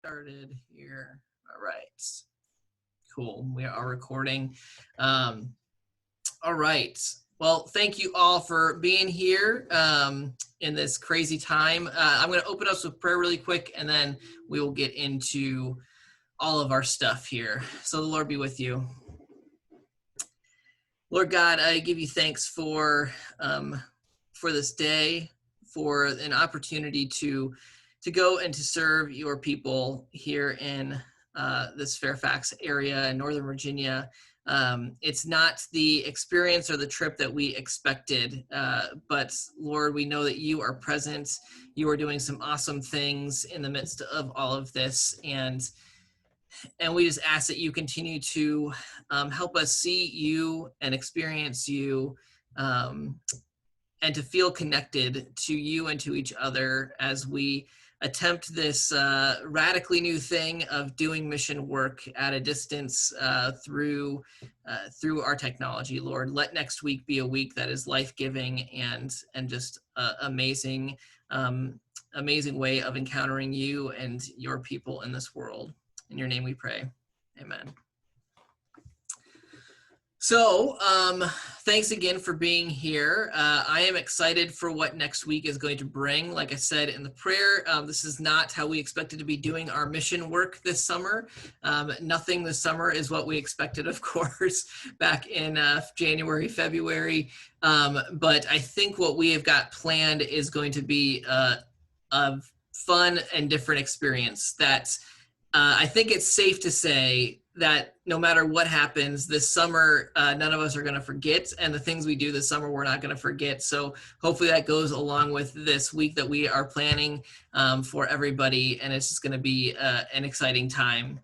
Started here. All right. Cool. We are recording. Um, all right. Well, thank you all for being here in this crazy time. I'm going to open us with prayer really quick, and then we will get into all of our stuff here. So the Lord be with you. Lord God, I give you thanks for this day, for an opportunity to go and to serve your people here in this Fairfax area in Northern Virginia. It's not the experience or the trip that we expected, but Lord, we know that you are present. You are doing some awesome things in the midst of all of this, and we just ask that you continue to help us see you and experience you, um, and to feel connected to you and to each other as we attempt this radically new thing of doing mission work at a distance through our technology. Lord, let next week be a week that is life-giving and just amazing, amazing way of encountering you and your people in this world. In your name we pray. Amen. So thanks again for being here. I am excited for what next week is going to bring. Like I said in the prayer, this is not how we expected to be doing our mission work this summer. Nothing this summer is what we expected, of course, back in January, February. But I think what we have got planned is going to be a fun and different experience that I think it's safe to say that no matter what happens this summer, none of us are going to forget, and the things we do this summer we're not going to forget. So hopefully that goes along with this week that we are planning for everybody, and it's just going to be an exciting time.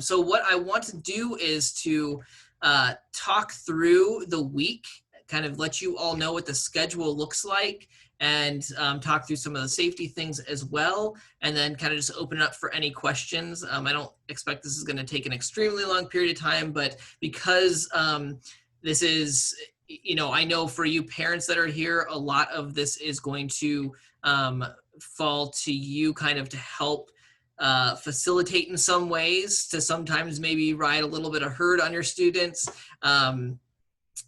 So what I want to do is to talk through the week, kind of let you all know what the schedule looks like, and talk through some of the safety things as well, and then kind of just open it up for any questions. I don't expect this is going to take an extremely long period of time, but because this is, I know for you parents that are here, a lot of this is going to fall to you kind of to help facilitate in some ways, to sometimes maybe ride a little bit of herd on your students.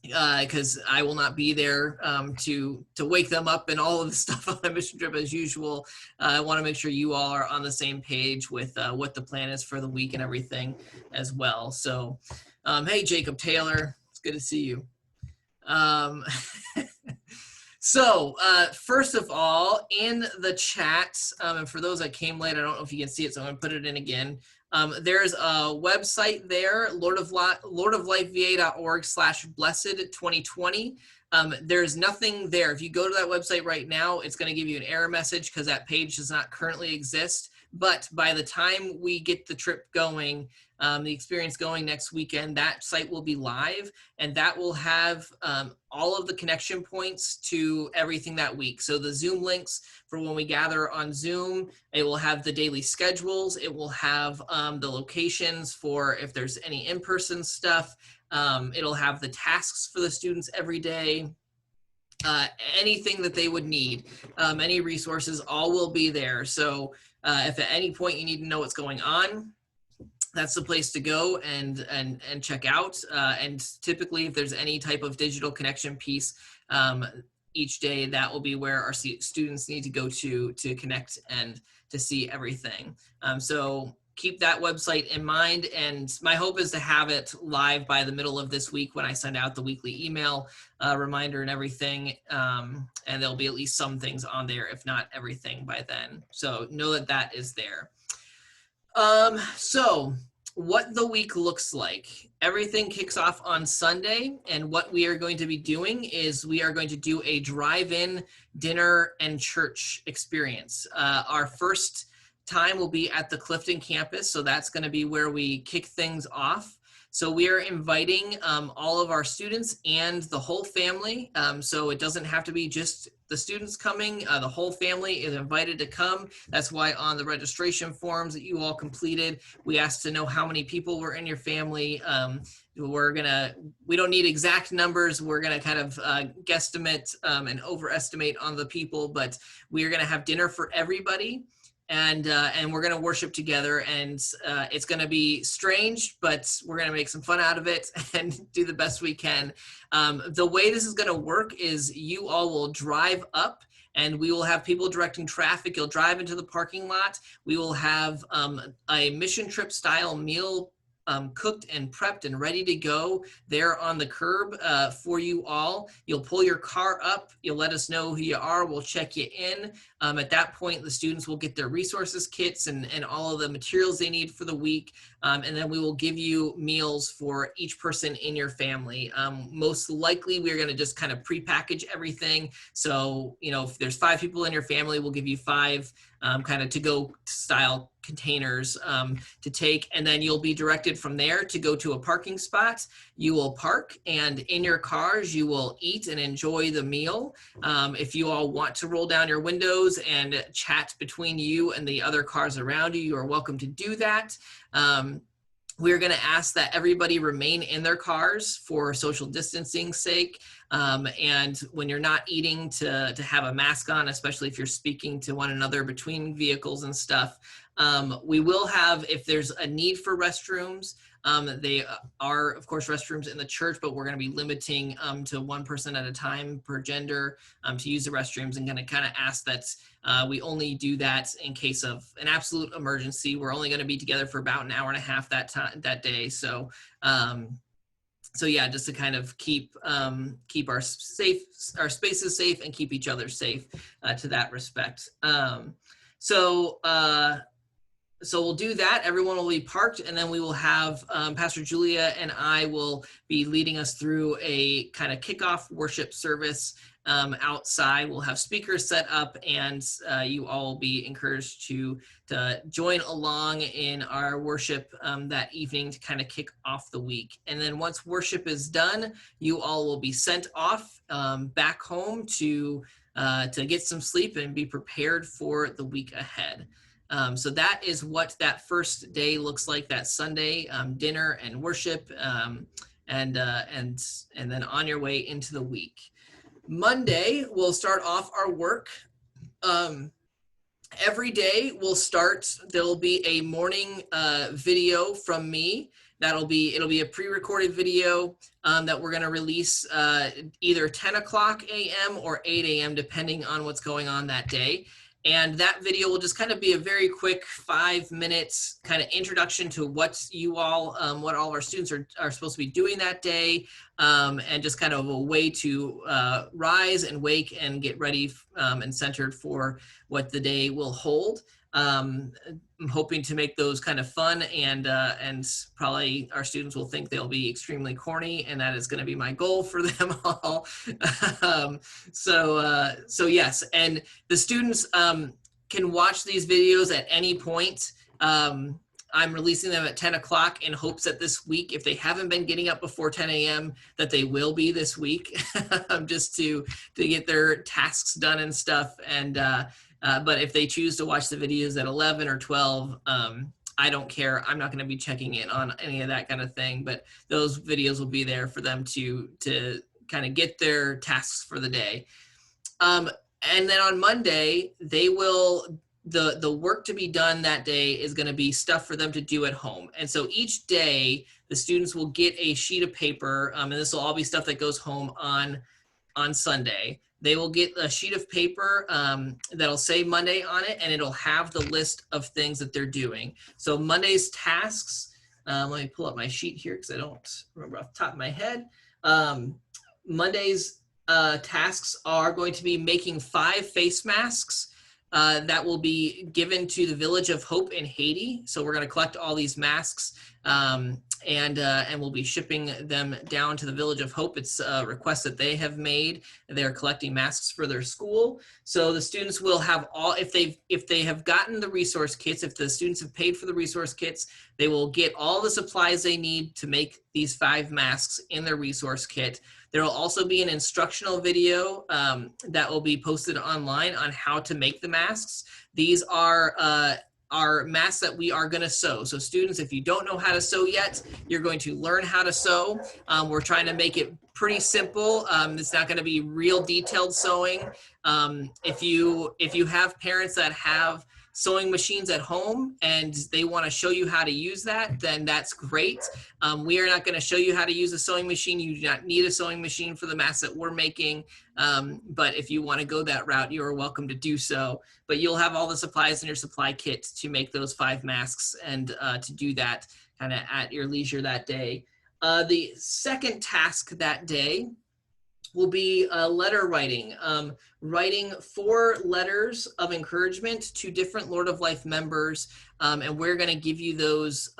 Because I will not be there to wake them up and all of the stuff on a mission trip as usual. I want to make sure you all are on the same page with what the plan is for the week and everything as well. So, hey, Jacob Taylor, it's good to see you. So first of all, in the chat, and for those that came late, I don't know if you can see it, so I'm going to put it in again. There's a website there, lordoflifeva.org/blessed2020. There's nothing there. If you go to that website right now, it's going to give you an error message because that page does not currently exist. But by the time we get the trip going, the experience going next weekend, that site will be live, and that will have all of the connection points to everything that week. So the Zoom links for when we gather on Zoom, it will have the daily schedules, it will have the locations for if there's any in-person stuff, it'll have the tasks for the students every day, anything that they would need, any resources, all will be there. So if at any point you need to know what's going on, that's the place to go and check out. And typically, if there's any type of digital connection piece each day, that will be where our students need to go to connect and to see everything. So keep that website in mind. And my hope is to have it live by the middle of this week when I send out the weekly email reminder and everything. And there'll be at least some things on there, if not everything by then. So know that that is there. So what the week looks like. Everything kicks off on Sunday, and what we are going to be doing is we are going to do a drive-in dinner and church experience. Our first time will be at the Clifton campus, so that's going to be where we kick things off. So we are inviting all of our students and the whole family. So it doesn't have to be just the students coming. The whole family is invited to come. That's why on the registration forms that you all completed, we asked to know how many people were in your family. We don't need exact numbers. We're gonna kind of guesstimate and overestimate on the people, but we are gonna have dinner for everybody. and we're going to worship together, and it's going to be strange, but we're going to make some fun out of it and do the best we can. The way this is going to work is you all will drive up, and we will have people directing traffic. You'll drive into the parking lot. We will have a mission trip style meal cooked and prepped and ready to go there on the curb for you all. You'll pull your car up. You'll let us know who you are. We'll check you in. At that point, the students will get their resources kits and all of the materials they need for the week. And then we will give you meals for each person in your family. Most likely, we're going to just kind of prepackage everything. So, you know, if there's 5 people in your family, we'll give you 5 kind of to-go style containers to take, and then you'll be directed from there to go to a parking spot. You will park, and in your cars you will eat and enjoy the meal. If you all want to roll down your windows and chat between you and the other cars around you, you are welcome to do that. We're going to ask that everybody remain in their cars for social distancing sake. And when you're not eating, to have a mask on, especially if you're speaking to one another between vehicles and stuff. We will have, if there's a need for restrooms, they are, of course, restrooms in the church, but we're going to be limiting to 1 person at a time per gender to use the restrooms, and going to kind of ask that we only do that in case of an absolute emergency. We're only going to be together for about an hour and a half that day. So, so yeah, just to kind of keep our spaces safe and keep each other safe to that respect. So we'll do that. Everyone will be parked, and then we will have Pastor Julia and I will be leading us through a kind of kickoff worship service outside. We'll have speakers set up, and you all will be encouraged to join along in our worship that evening to kind of kick off the week. And then once worship is done, you all will be sent off back home to get some sleep and be prepared for the week ahead. So that is what that first day looks like, that Sunday, dinner and worship, and then on your way into the week. Monday, we'll start off our work. Every day there'll be a morning video from me. It'll be a pre-recorded video that we're going to release either 10 o'clock a.m. or 8 a.m. depending on what's going on that day. And that video will just kind of be a very quick 5 minutes kind of introduction to what all of our students are supposed to be doing that day, and just kind of a way to rise and wake and get ready and centered for what the day will hold. I'm hoping to make those kind of fun, and probably our students will think they'll be extremely corny, and that is going to be my goal for them all. So yes, and the students can watch these videos at any point. I'm releasing them at 10 o'clock in hopes that this week, if they haven't been getting up before 10 a.m., that they will be this week, just to get their tasks done and stuff. And but if they choose to watch the videos at 11 or 12, I don't care. I'm not going to be checking in on any of that kind of thing, but those videos will be there for them to kind of get their tasks for the day. And then on Monday, the work to be done that day is going to be stuff for them to do at home. And so each day, the students will get a sheet of paper, and this will all be stuff that goes home on Sunday. They will get a sheet of paper that'll say Monday on it, and it'll have the list of things that they're doing. So Monday's tasks, let me pull up my sheet here because I don't remember off the top of my head. Monday's tasks are going to be making 5 face masks that will be given to the Village of Hope in Haiti. So we're going to collect all these masks and we'll be shipping them down to the Village of Hope. It's a request that they have made. They're collecting masks for their school. So the students will have all, if they have gotten the resource kits, if the students have paid for the resource kits, they will get all the supplies they need to make these 5 masks in their resource kit. There will also be an instructional video that will be posted online on how to make the masks. These are masks that we are going to sew. So students, if you don't know how to sew yet, you're going to learn how to sew. We're trying to make it pretty simple. It's not going to be real detailed sewing. If you have parents that have sewing machines at home and they want to show you how to use that, then that's great. We are not going to show you how to use a sewing machine. You do not need a sewing machine for the masks that we're making. But if you want to go that route, you are welcome to do so. But you'll have all the supplies in your supply kit to make those 5 masks and to do that kind of at your leisure that day. The second task that day will be letter writing. Writing 4 letters of encouragement to different Lord of Life members. And we're going to give you those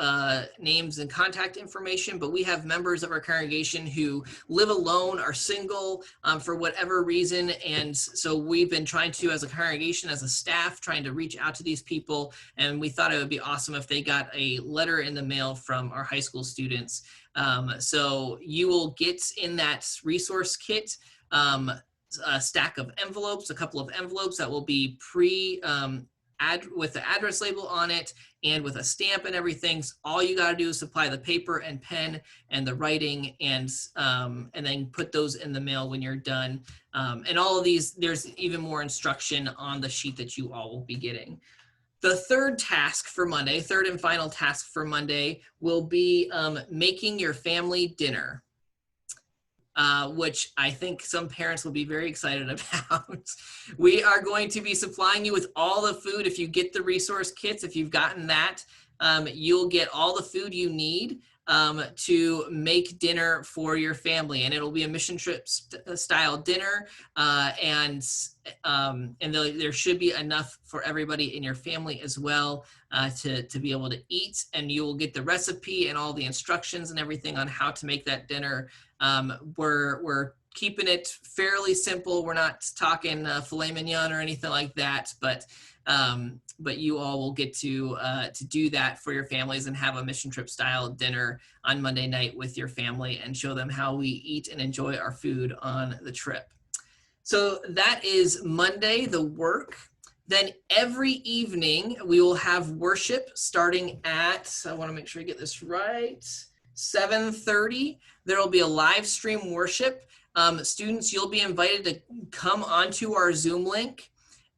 names and contact information, but we have members of our congregation who live alone, are single for whatever reason. And so we've been trying to, as a congregation, as a staff, trying to reach out to these people. And we thought it would be awesome if they got a letter in the mail from our high school students. So you will get in that resource kit a stack of envelopes, a couple of envelopes that will be with the address label on it and with a stamp and everything. So all you got to do is supply the paper and pen and the writing, and then put those in the mail when you're done. And all of these, there's even more instruction on the sheet that you all will be getting. The third task for Monday, third and final task for Monday, will be making your family dinner. Which I think some parents will be very excited about. We are going to be supplying you with all the food. If you get the resource kits, if you've gotten that, you'll get all the food you need to make dinner for your family. And it'll be a mission trip style dinner. And there should be enough for everybody in your family as well to be able to eat. And you will get the recipe and all the instructions and everything on how to make that dinner. We're keeping it fairly simple. We're not talking filet mignon or anything like that, but you all will get to do that for your families and have a mission trip style dinner on Monday night with your family and show them how we eat and enjoy our food on the trip. So that is Monday, the work. Then every evening we will have worship starting at, I want to make sure I get this right, 7:30. There will be a live stream worship. Students, you'll be invited to come onto our Zoom link.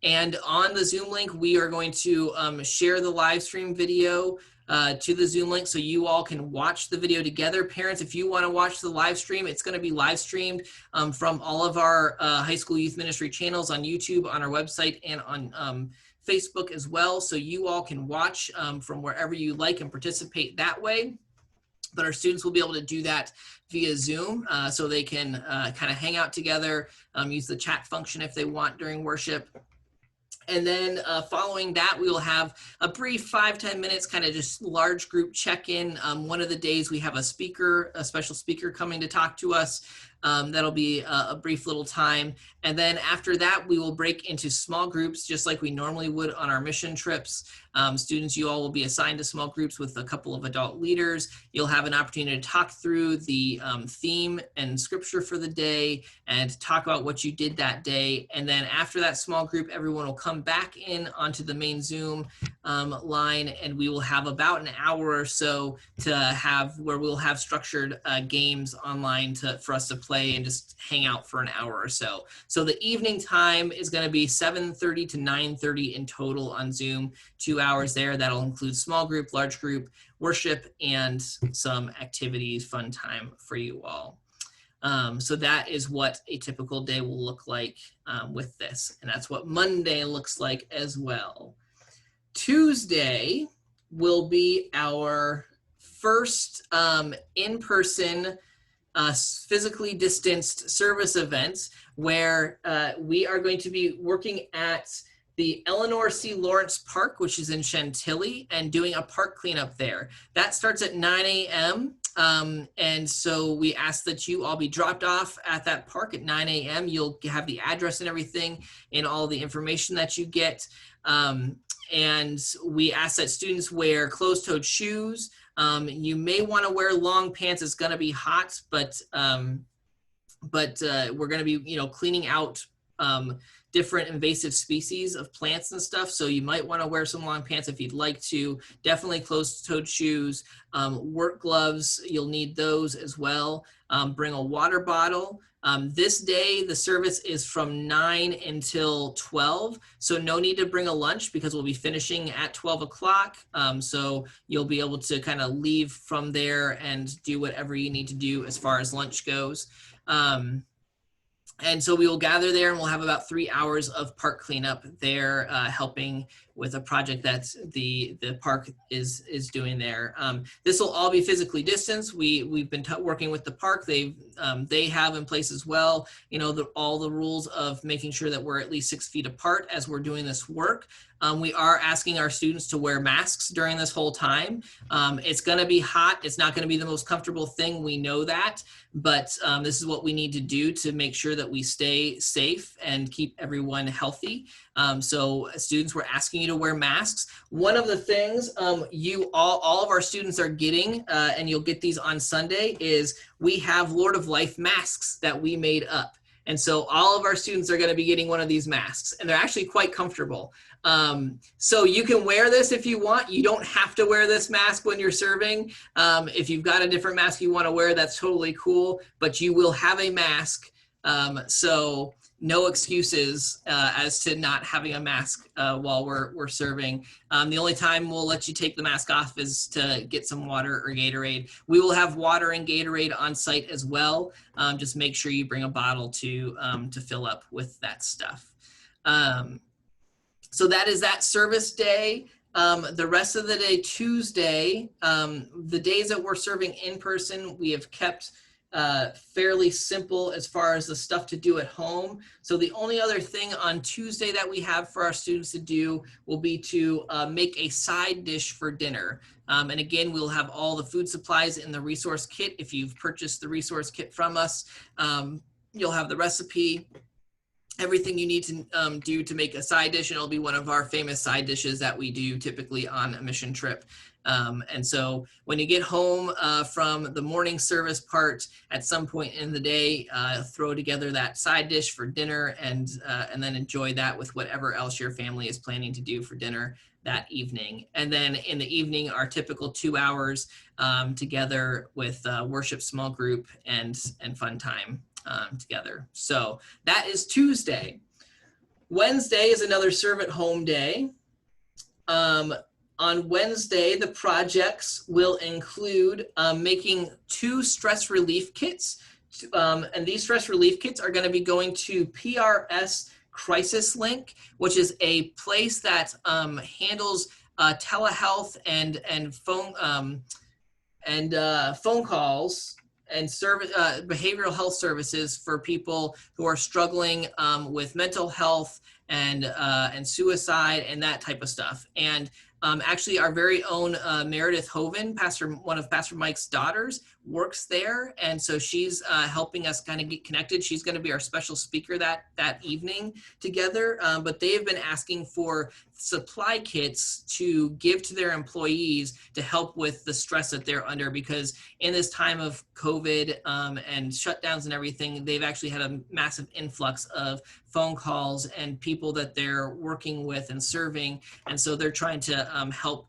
And on the Zoom link, we are going to share the live stream video to the Zoom link so you all can watch the video together. Parents, if you want to watch the live stream, it's going to be live streamed from all of our high school youth ministry channels on YouTube, on our website, and on Facebook as well. So you all can watch from wherever you like and participate that way. But our students will be able to do that via Zoom, so they can kind of hang out together, use the chat function if they want during worship. And then following that, we will have a brief 5-10 minutes, kind of just large group check-in. One of the days we have a special speaker coming to talk to us. That'll be a brief little time. And then after that, we will break into small groups, just like we normally would on our mission trips. Students, you all will be assigned to small groups with a couple of adult leaders. You'll have an opportunity to talk through the theme and scripture for the day and talk about what you did that day. And then after that small group, everyone will come back in onto the main Zoom line, and we will have about an hour or so to have where we'll have structured games online for us to play and just hang out for an hour or so. So the evening time is going to be 7:30 to 9:30 in total on Zoom, 2 hours there. That'll include small group, large group, worship, and some activities, fun time for you all. So that is what a typical day will look like with this. And that's what Monday looks like as well. Tuesday will be our first in-person physically distanced service events, where we are going to be working at the Eleanor C. Lawrence Park, which is in Chantilly, and doing a park cleanup there. That starts at 9 a.m. And so we ask that you all be dropped off at that park at 9 a.m. You'll have the address and everything and all the information that you get. And we ask that students wear closed-toed shoes. You may want to wear long pants. It's going to be hot, but we're going to be, cleaning out different invasive species of plants and stuff. So you might want to wear some long pants if you'd like to. Definitely closed-toed shoes. Work gloves, you'll need those as well. Bring a water bottle. This day, the service is from 9 until 12, so no need to bring a lunch because we'll be finishing at 12 o'clock. So you'll be able to kind of leave from there and do whatever you need to do as far as lunch goes. And so we will gather there and we'll have about 3 hours of park cleanup there, helping with a project that the park is doing there. This will all be physically distanced. We've been working with the park. They have in place as well, you know, all the rules of making sure that we're at least 6 feet apart as we're doing this work. We are asking our students to wear masks during this whole time. It's going to be hot. It's not going to be the most comfortable thing. We know that, but this is what we need to do to make sure that we stay safe and keep everyone healthy. So students, we're asking you to wear masks. One of the things all of our students are getting, and you'll get these on Sunday, is we have Lord of Life masks that we made up. And so all of our students are going to be getting one of these masks, and they're actually quite comfortable. So you can wear this if you want. You don't have to wear this mask when you're serving. If you've got a different mask you want to wear, that's totally cool, but you will have a mask. So no excuses as to not having a mask while we're serving. The only time we'll let you take the mask off is to get some water or Gatorade. We will have water and Gatorade on site as well. Just make sure you bring a bottle to fill up with that stuff. So that is that service day. The rest of the day, Tuesday, the days that we're serving in person, we have kept fairly simple as far as the stuff to do at home. So the only other thing on Tuesday that we have for our students to do will be to make a side dish for dinner. And again, we'll have all the food supplies in the resource kit. If you've purchased the resource kit from us, you'll have the recipe, everything you need to do to make a side dish, and it'll be one of our famous side dishes that we do typically on a mission trip. And so when you get home from the morning service part, at some point in the day, throw together that side dish for dinner, and then enjoy that with whatever else your family is planning to do for dinner that evening. And then in the evening, our typical 2 hours together with worship small group and fun time together. So that is Tuesday. Wednesday is another serve at home day. On Wednesday, the projects will include making 2 stress relief kits. And these stress relief kits are going to be going to PRS Crisis Link, which is a place that handles telehealth and phone calls and behavioral health services for people who are struggling with mental health and suicide and that type of stuff. And actually, our very own Meredith Hoven, one of Pastor Mike's daughters, works there, and so she's helping us kind of get connected. She's going to be our special speaker that evening together. But they have been asking for supply kits to give to their employees to help with the stress that they're under, because in this time of COVID and shutdowns and everything, they've actually had a massive influx of phone calls and people that they're working with and serving, and so they're trying to help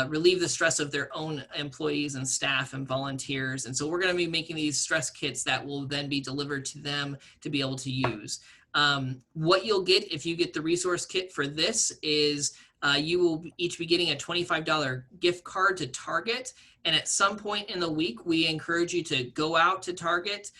relieve the stress of their own employees and staff and volunteers. And so we're going to be making these stress kits that will then be delivered to them to be able to use. What you'll get if you get the resource kit for this is you will each be getting a $25 gift card to Target. And at some point in the week, we encourage you to go out to Target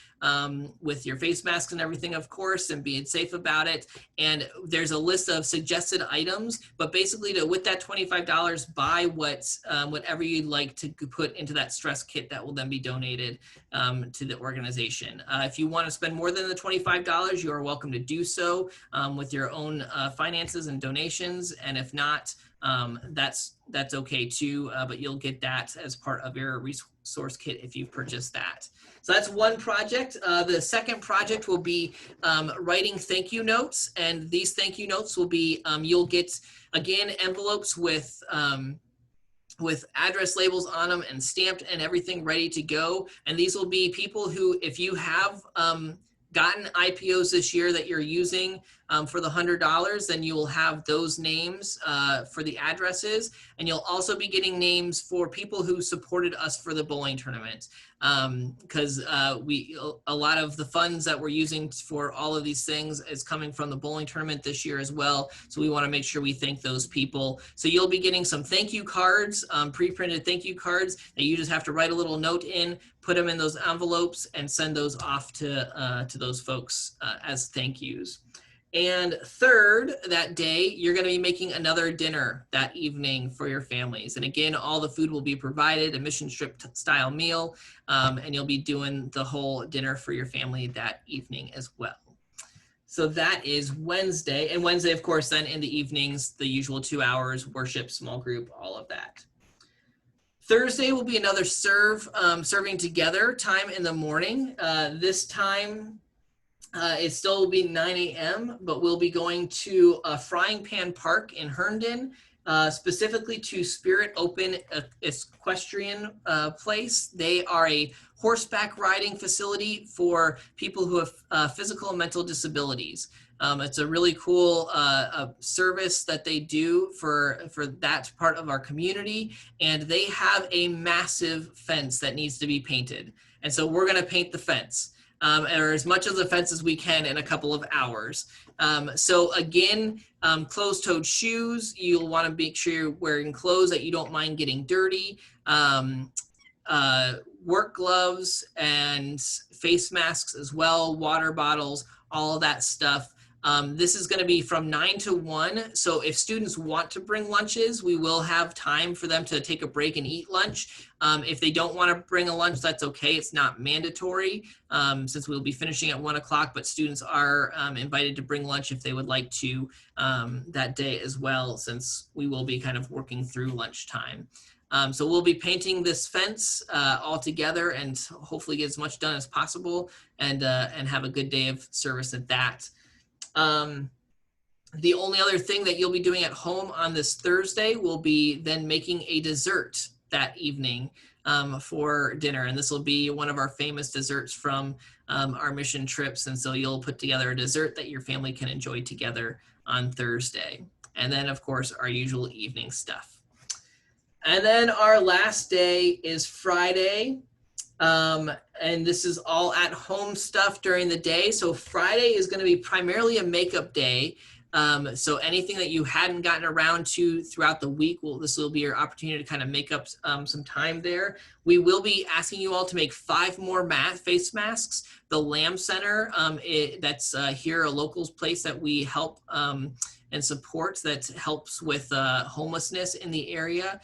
with your face masks and everything, of course, and being safe about it. And there's a list of suggested items, but basically with that $25, buy whatever you'd like to put into that stress kit that will then be donated to the organization. If you want to spend more than the $25, you are welcome to do so with your own finances and donations. And if not, that's okay too, but you'll get that as part of your resource kit if you've purchased that. So that's one project. The second project will be writing thank you notes, and these thank you notes will be, you'll get, again, envelopes with address labels on them and stamped and everything ready to go. And these will be people who, if you have gotten IPOs this year that you're using, for the $100, then you will have those names for the addresses, and you'll also be getting names for people who supported us for the bowling tournament, because a lot of the funds that we're using for all of these things is coming from the bowling tournament this year as well. So we want to make sure we thank those people. So you'll be getting some thank you cards, pre-printed thank you cards that you just have to write a little note in, put them in those envelopes, and send those off to those folks as thank yous. And third, that day, you're going to be making another dinner that evening for your families. And again, all the food will be provided, a mission trip style meal, and you'll be doing the whole dinner for your family that evening as well. So that is Wednesday. And Wednesday, of course, then in the evenings, the usual 2 hours, worship, small group, all of that. Thursday will be another serving together time in the morning. This time, it still will be 9 a.m., but we'll be going to Frying Pan Park in Herndon, specifically to Spirit Open Equestrian Place. They are a horseback riding facility for people who have physical and mental disabilities. It's a really cool service that they do for that part of our community, and they have a massive fence that needs to be painted. And so we're going to paint the fence. Or as much of the fence as we can in a couple of hours. So again, closed-toed shoes, you'll want to make sure you're wearing clothes that you don't mind getting dirty, work gloves and face masks as well, water bottles, all of that stuff. This is going to be from 9 to 1. So if students want to bring lunches, we will have time for them to take a break and eat lunch. If they don't want to bring a lunch, that's okay. It's not mandatory since we'll be finishing at 1 o'clock, but students are invited to bring lunch if they would like to that day as well, since we will be kind of working through lunchtime. So we'll be painting this fence all together and hopefully get as much done as possible and have a good day of service at that. The only other thing that you'll be doing at home on this Thursday will be then making a dessert that evening for dinner. And this will be one of our famous desserts from our mission trips. And so you'll put together a dessert that your family can enjoy together on Thursday. And then, of course, our usual evening stuff. And then our last day is Friday. And this is all at home stuff during the day. So Friday is going to be primarily a makeup day. So anything that you hadn't gotten around to throughout the week, this will be your opportunity to kind of make up some time there. We will be asking you all to make 5 more face masks. The Lamb Center, that's here, a locals place that we help and support that helps with homelessness in the area.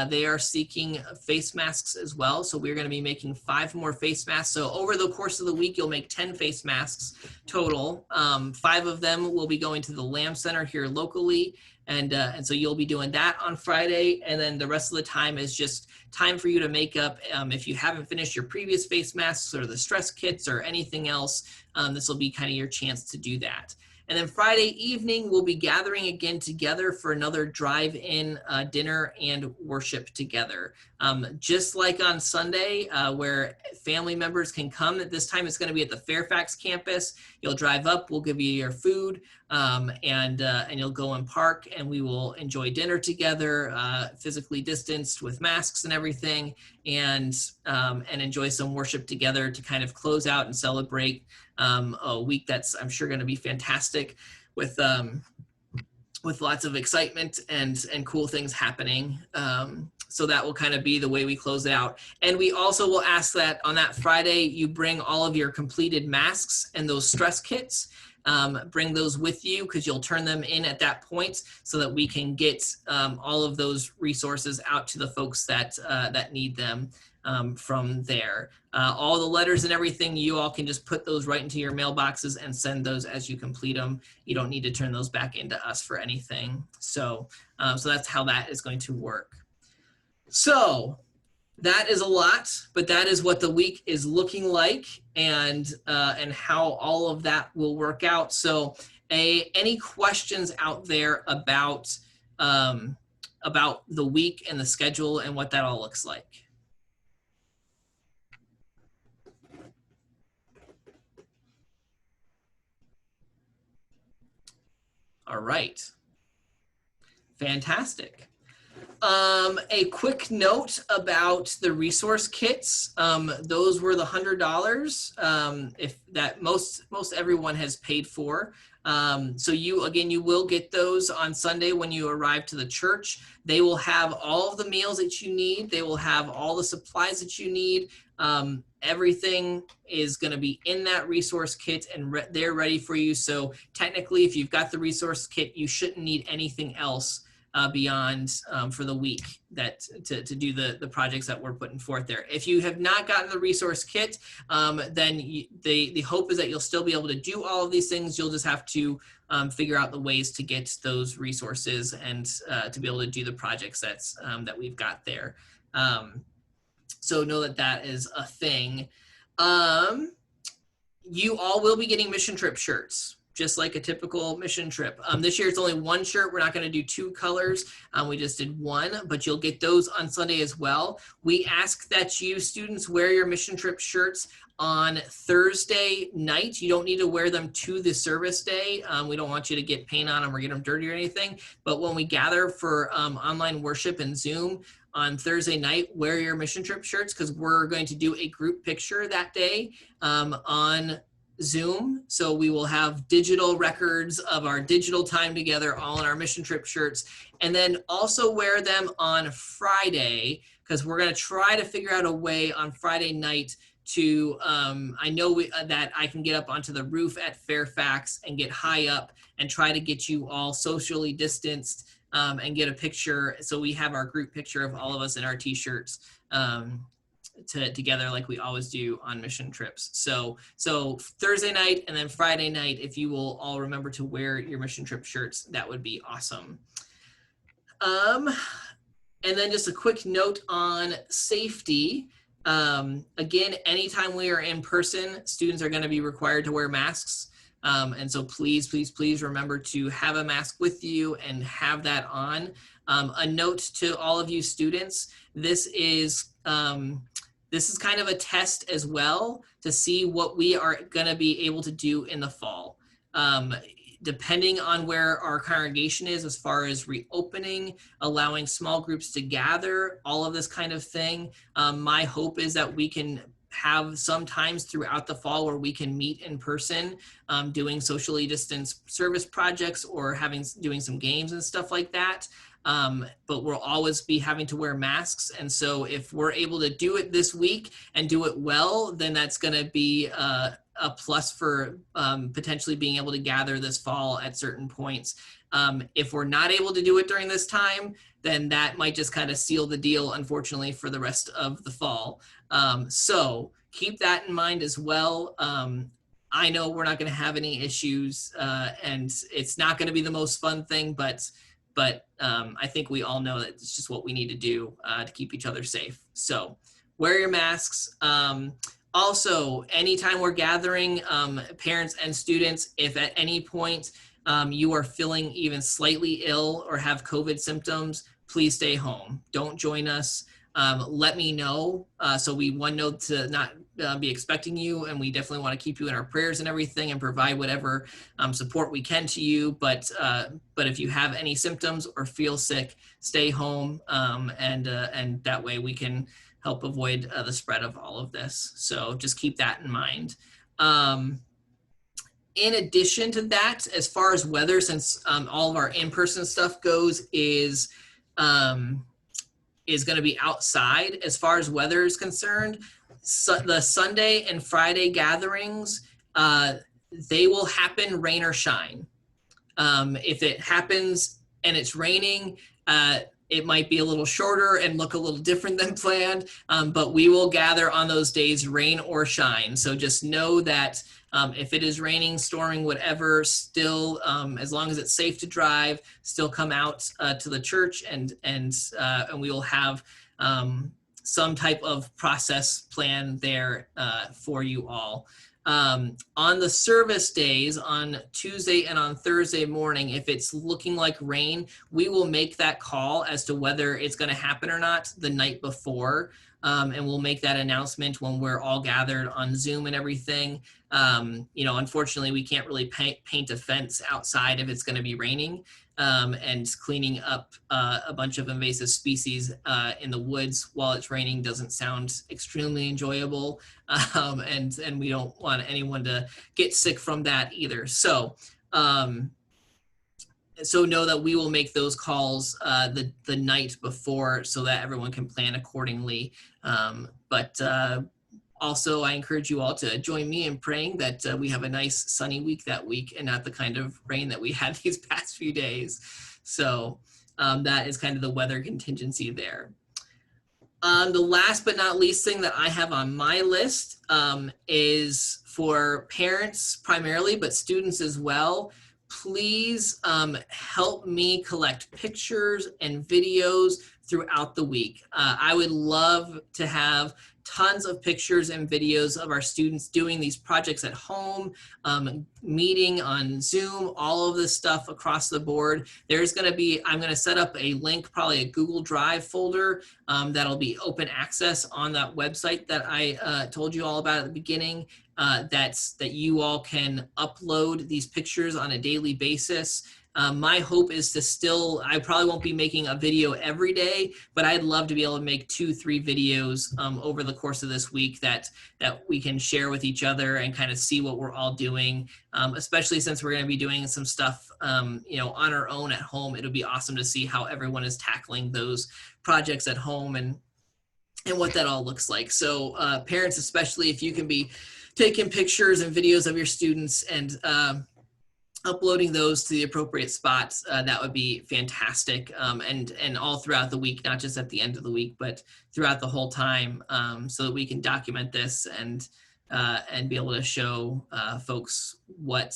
They are seeking face masks as well. So we're going to be making 5 more face masks. So over the course of the week, you'll make 10 face masks total. 5 of them will be going to the Lamb Center here locally. And so you'll be doing that on Friday. And then the rest of the time is just time for you to make up. If you haven't finished your previous face masks or the stress kits or anything else, this will be kind of your chance to do that. And then Friday evening, we'll be gathering again together for another drive-in dinner and worship together. Just like on Sunday, where family members can come, at this time it's going to be at the Fairfax campus. You'll drive up, we'll give you your food, and you'll go and park, and we will enjoy dinner together, physically distanced with masks and everything, and enjoy some worship together to kind of close out and celebrate a week that's, I'm sure, going to be fantastic with lots of excitement and cool things happening. So that will kind of be the way we close it out. And we also will ask that on that Friday, you bring all of your completed masks and those stress kits. Bring those with you because you'll turn them in at that point so that we can get all of those resources out to the folks that need them from there. All the letters and everything, you all can just put those right into your mailboxes and send those as you complete them. You don't need to turn those back into us for anything. So that's how that is going to work. So that is a lot, but that is what the week is looking like and how all of that will work out. So any questions out there about the week and the schedule and what that all looks like? All right. Fantastic. A quick note about the resource kits. Those were the $100 if that most everyone has paid for. So you will get those on Sunday when you arrive to the church. They will have all of the meals that you need. They will have all the supplies that you need. Everything is going to be in that resource kit and they're ready for you. So technically, if you've got the resource kit, you shouldn't need anything else beyond for the week to do the projects that we're putting forth there. If you have not gotten the resource kit, then the hope is that you'll still be able to do all of these things. You'll just have to figure out the ways to get those resources and to be able to do the projects that we've got there. So know that is a thing. You all will be getting mission trip shirts, just like a typical mission trip. This year it's only one shirt. We're not going to do two colors. We just did one, but you'll get those on Sunday as well. We ask that you students wear your mission trip shirts on Thursday night. You don't need to wear them to the service day. We don't want you to get paint on them or get them dirty or anything. But when we gather for online worship and Zoom on Thursday night, wear your mission trip shirts because we're going to do a group picture that day on Zoom. So we will have digital records of our digital time together, all in our mission trip shirts, and then also wear them on Friday because we're going to try to figure out a way on Friday night to, I know that I can get up onto the roof at Fairfax and get high up and try to get you all socially distanced and get a picture. So we have our group picture of all of us in our t-shirts together like we always do on mission trips. So Thursday night and then Friday night, if you will all remember to wear your mission trip shirts, that would be awesome. And then just a quick note on safety. Again, anytime we are in person, students are going to be required to wear masks. And so please, please, please remember to have a mask with you and have that on. A note to all of you students, this is kind of a test as well to see what we are going to be able to do in the fall. Depending on where our congregation is as far as reopening, allowing small groups to gather, all of this kind of thing. My hope is that we can have some times throughout the fall where we can meet in person, doing socially distanced service projects or doing some games and stuff like that. But we'll always be having to wear masks. And so if we're able to do it this week and do it well, then that's going to be a plus for potentially being able to gather this fall at certain points. If we're not able to do it during this time, then that might just kind of seal the deal, unfortunately, for the rest of the fall. So keep that in mind as well. I know we're not going to have any issues and it's not going to be the most fun thing, but I think we all know that it's just what we need to do to keep each other safe. So wear your masks. Also, anytime we're gathering, parents and students, if at any point you are feeling even slightly ill or have COVID symptoms, please stay home. Don't join us. Let me know so we know to not be expecting you, and we definitely want to keep you in our prayers and everything and provide whatever support we can to you. But if you have any symptoms or feel sick, stay home, and that way we can help avoid the spread of all of this. So just keep that in mind. In addition to that, as far as weather, since all of our in-person stuff goes, is going to be outside. As far as weather is concerned, the Sunday and Friday gatherings, they will happen rain or shine. If it happens and it's raining, it might be a little shorter and look a little different than planned, but we will gather on those days, rain or shine. So just know that if it is raining, storming, whatever, still, as long as it's safe to drive, still come out to the church and we will have some type of process plan there for you all. On the service days, on Tuesday and on Thursday morning, if it's looking like rain, we will make that call as to whether it's going to happen or not the night before. and we'll make that announcement when we're all gathered on Zoom and everything. Unfortunately, we can't really paint a fence outside if it's going to be raining, and cleaning up a bunch of invasive species in the woods while it's raining doesn't sound extremely enjoyable, and we don't want anyone to get sick from that either. So know that we will make those calls the night before so that everyone can plan accordingly. Also, I encourage you all to join me in praying that we have a nice sunny week that week and not the kind of rain that we had these past few days. So that is kind of the weather contingency there. The last but not least thing that I have on my list is for parents primarily, but students as well. Please help me collect pictures and videos throughout the week. I would love to have tons of pictures and videos of our students doing these projects at home, meeting on Zoom, all of this stuff across the board. I'm going to set up a link, probably a Google Drive folder that'll be open access on that website that I told you all about at the beginning. That you all can upload these pictures on a daily basis. My hope is to I probably won't be making a video every day, but I'd love to be able to make 2-3 videos over the course of this week that we can share with each other and kind of see what we're all doing, especially since we're going to be doing some stuff on our own at home. It'll be awesome to see how everyone is tackling those projects at home and what that all looks like. So parents, especially, if you can be taking pictures and videos of your students and uploading those to the appropriate spots, that would be fantastic. And all throughout the week, not just at the end of the week, but throughout the whole time, so that we can document this and be able to show folks what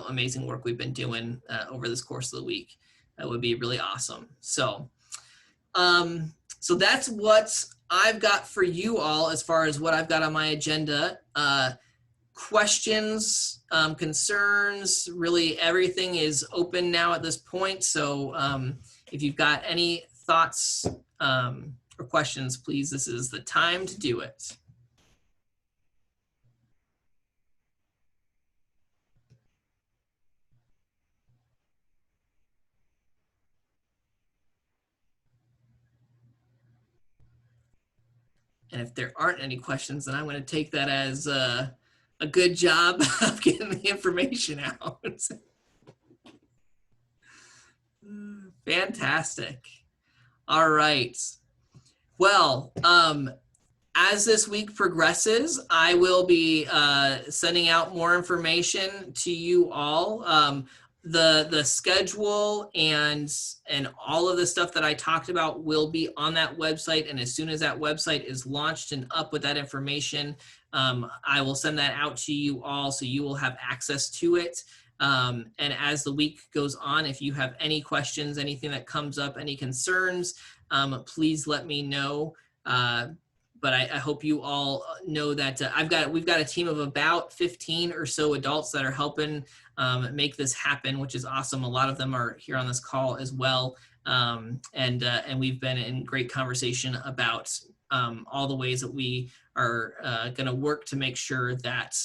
amazing work we've been doing over this course of the week. That would be really awesome. So that's what I've got for you all as far as what I've got on my agenda. Questions, concerns, really everything is open now at this point. So if you've got any thoughts or questions, please, this is the time to do it. And if there aren't any questions, then I'm going to take that as a good job of getting the information out. Fantastic. All right. Well, as this week progresses, I will be sending out more information to you all. The schedule and all of the stuff that I talked about will be on that website. And as soon as that website is launched and up with that information, I will send that out to you all so you will have access to it. And as the week goes on, if you have any questions, anything that comes up, any concerns, please let me know. But I hope you all know that we've got a team of about 15 or so adults that are helping make this happen, which is awesome. A lot of them are here on this call as well. And we've been in great conversation about all the ways that we are going to work to make sure that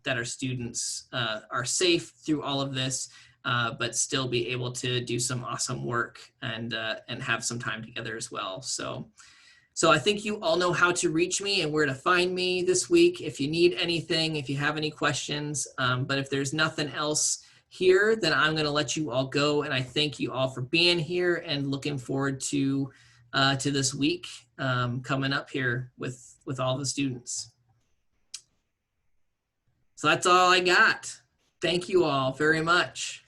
our students are safe through all of this, but still be able to do some awesome work and have some time together as well. So I think you all know how to reach me and where to find me this week if you need anything, if you have any questions. But if there's nothing else here, then I'm going to let you all go. And I thank you all for being here and looking forward to this week coming up here with all the students. So that's all I got. Thank you all very much.